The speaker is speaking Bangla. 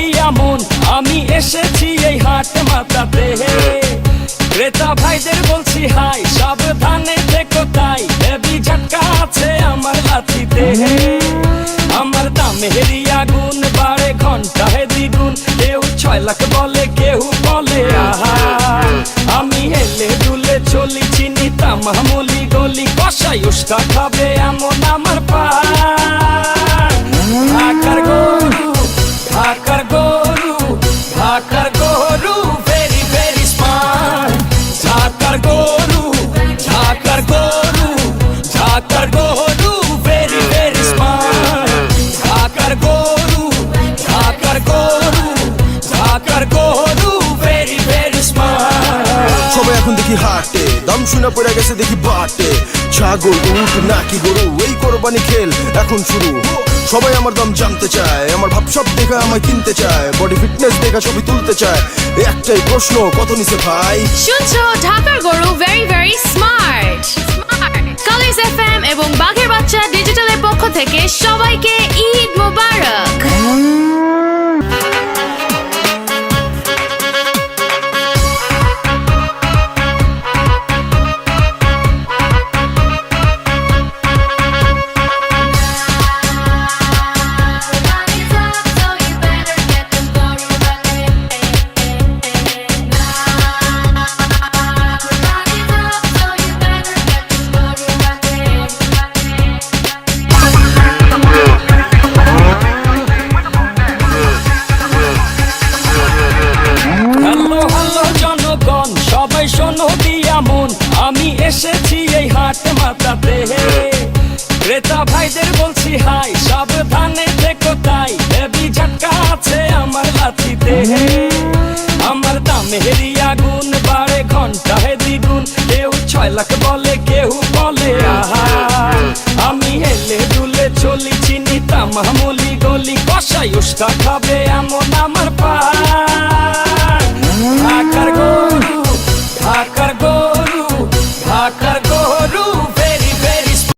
দিয়া মন আমি এসেছি এই হাট মাতাতে। ক্রেতা ভাইদের বলছি হাই, সাবধানে থেকো তাই, হেভি ঝটকা আছে আমার লাথিতে। আমার দামেরই আগুন বাড়ে ঘন্টায় দ্বিগুণ, কেউ 6 লাখ বলে কেউ বলে আহা। আমি হেলে দুলে চলি চিনি তামামুলি গলি, কষাই উষ্টা খাবে এমন আমার পা। ঢাকার গরু, ঢাকার গরু, ঢাকার গরু ভেরি ভেরি স্মার্ট। ঢাকার গরু, ঢাকার গরু, ঢাকার গরু ভেরি ভেরি স্মার্ট। ঢাকার গরু, ঢাকার গরু, ঢাকার গরু ভেরি ভেরি স্মার্ট। সবাই এখন দেখি হাটে, দাম শুনে পড়ে গেছে দেখি বাটে। ছাগল উট নাকি গরু, এই কোরবানি খেল এখন শুরু। সবাই আমার দাম জানতে চায়, আমার ভাব সব দেখা আমায় কিনতে চায়, বডি ফিটনেস দেখা ছবি তুলতে চায়। একটাই প্রশ্ন, কত নিছে ভাই? শুনছো ঢাকার গরু very very smart. Colours FM এবং বাঘের বাচ্চা ডিজিটালের পক্ষ থেকে সবাইকে ঈদ মোবারক। সবাই শোনো দিয়া মন আমি এসেছি এই হাট মাতাতে। ক্রেতা ভাইদের বলছি হাই, সাবধানে থেকো তাই, হেভি ঝটকা আছে আমার লাথিতে।